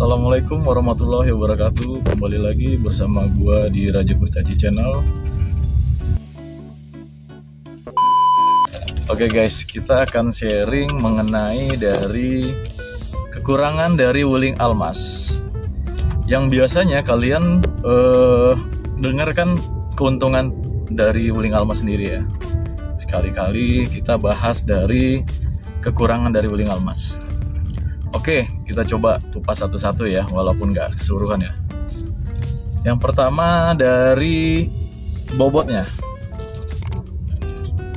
Assalamualaikum warahmatullahi wabarakatuh. Kembali lagi bersama gua di Raja Kurcaci Channel. Oke guys, kita akan sharing mengenai dari kekurangan dari wuling almas. Yang biasanya kalian dengarkan keuntungan dari wuling almas sendiri ya. Sekali-kali kita bahas dari kekurangan dari wuling almas. Oke, kita coba kupas satu-satu ya, walaupun nggak keseluruhan ya. Yang pertama dari bobotnya.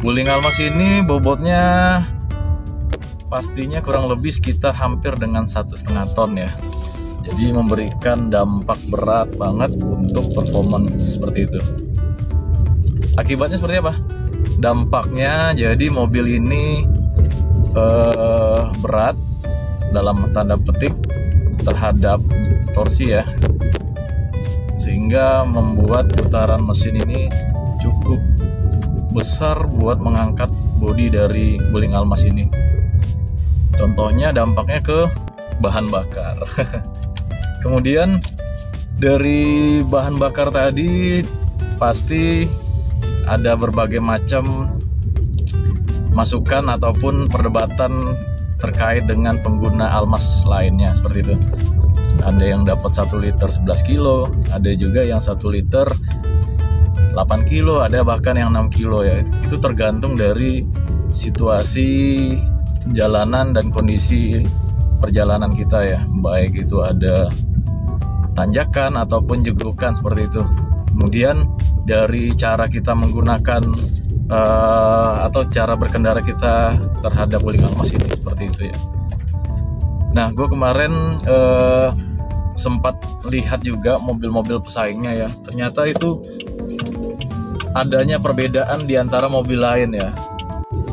Wuling almas ini bobotnya pastinya kurang lebih sekitar hampir dengan 1,5 ton ya. Jadi memberikan dampak berat banget untuk performance seperti itu. Akibatnya seperti apa? Dampaknya jadi mobil ini berat dalam tanda petik terhadap torsi ya, sehingga membuat putaran mesin ini cukup besar buat mengangkat bodi dari wuling almas ini. Contohnya dampaknya ke bahan bakar. Kemudian dari bahan bakar tadi pasti ada berbagai macam masukan ataupun perdebatan terkait dengan pengguna almas lainnya seperti itu. Ada yang dapat 1 liter 11 kilo, ada juga yang 1 liter 8 kilo, ada bahkan yang 6 kilo ya. Itu tergantung dari situasi jalanan dan kondisi perjalanan kita ya. Baik itu ada tanjakan ataupun jegrukan seperti itu. Kemudian dari cara kita menggunakan atau cara berkendara kita terhadap wuling almas ini seperti itu ya. Nah, gue kemarin sempat lihat juga mobil-mobil pesaingnya ya. Ternyata itu adanya perbedaan di antara mobil lain ya.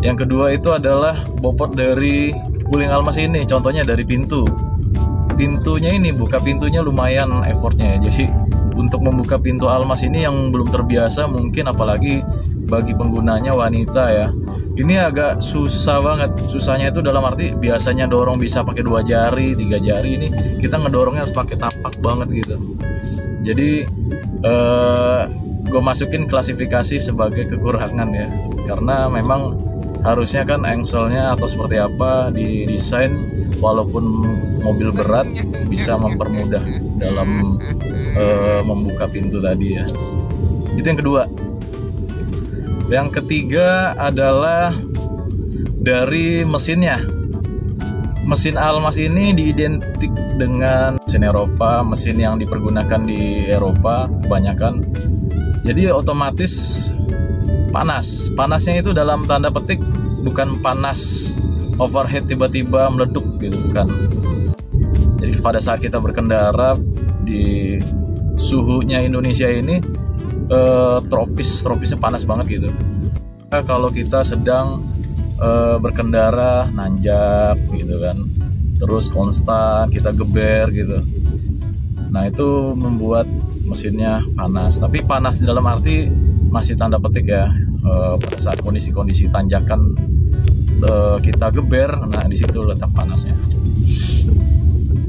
Yang kedua itu adalah bobot dari wuling almas ini. Contohnya dari pintu. Pintunya ini, buka pintunya lumayan effortnya ya. Jadi untuk membuka pintu almas ini yang belum terbiasa mungkin, apalagi bagi penggunanya wanita ya, ini agak susah banget. Susahnya itu dalam arti biasanya dorong bisa pakai 2 jari, 3 jari, ini kita ngedorongnya harus pakai tapak banget gitu. Jadi gue masukin klasifikasi sebagai kekurangan ya, karena memang harusnya kan engselnya atau seperti apa didesain walaupun mobil berat bisa mempermudah dalam membuka pintu tadi ya. Itu yang kedua. Yang ketiga adalah dari mesinnya. Mesin almas ini diidentik dengan mesin Eropa, mesin yang dipergunakan di Eropa kebanyakan. Jadi otomatis panas. Panasnya itu dalam tanda petik bukan panas overheat tiba-tiba meleduk gitu, bukan. Jadi pada saat kita berkendara di suhunya Indonesia ini tropisnya panas banget gitu. Nah, kalau kita sedang berkendara nanjak gitu kan, terus konstan kita geber gitu, nah itu membuat mesinnya panas. Tapi panas dalam arti masih tanda petik ya, pada saat kondisi tanjakan kita geber, nah di situ letak panasnya.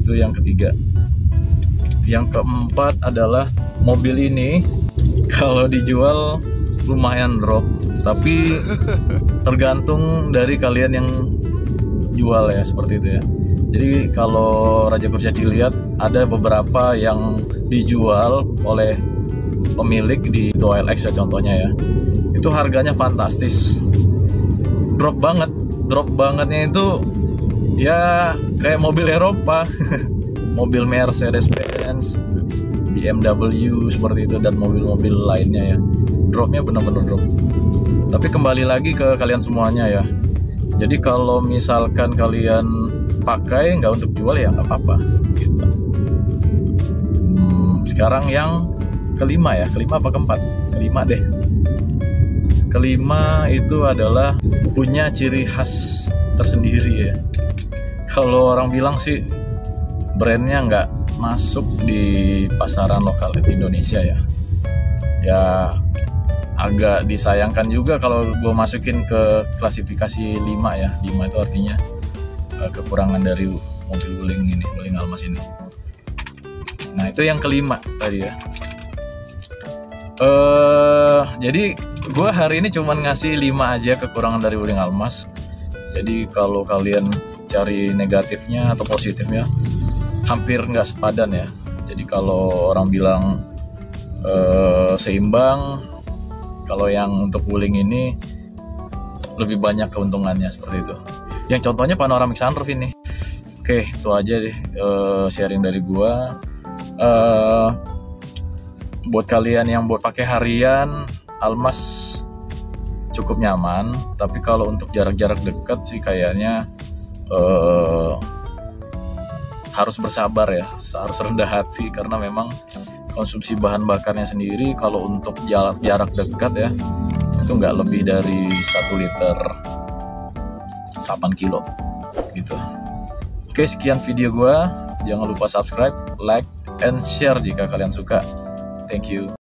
Itu yang ketiga. Yang keempat adalah mobil ini kalau dijual lumayan drop, tapi tergantung dari kalian yang jual ya, seperti itu ya. Jadi kalau Raja Kurcaci lihat ada beberapa yang dijual oleh pemilik di OLX ya contohnya ya, itu harganya fantastis, drop bangetnya itu ya kayak mobil Eropa. Mobil Mercedes-Benz, BMW seperti itu, dan mobil-mobil lainnya ya, dropnya benar-benar drop. Tapi kembali lagi ke kalian semuanya ya. Jadi kalau misalkan kalian pakai nggak untuk jual ya nggak apa-apa gitu. Sekarang yang kelima ya, kelima apa keempat? Kelima deh. Kelima itu adalah punya ciri khas tersendiri ya. Kalau orang bilang sih brandnya nggak masuk di pasaran lokal di Indonesia ya. Ya agak disayangkan juga kalau gue masukin ke klasifikasi 5 ya. 5 itu artinya kekurangan dari mobil wuling ini, wuling Almas ini. Nah itu yang kelima tadi ya. Jadi gue hari ini cuman ngasih 5 aja kekurangan dari wuling Almas. Jadi kalau kalian cari negatifnya atau positifnya hampir nggak sepadan ya. Jadi kalau orang bilang seimbang, kalau yang untuk wuling ini lebih banyak keuntungannya seperti itu. Yang contohnya panoramic sunroof ini. Oke, itu aja deh sharing dari gua. Buat kalian yang buat pakai harian, Almas cukup nyaman. Tapi kalau untuk jarak-jarak dekat sih kayaknya harus bersabar ya, harus rendah hati karena memang konsumsi bahan bakarnya sendiri kalau untuk jarak dekat ya itu nggak lebih dari 1 liter 8 kilo gitu. Oke, sekian video gua. Jangan lupa subscribe, like, and share jika kalian suka. Thank you.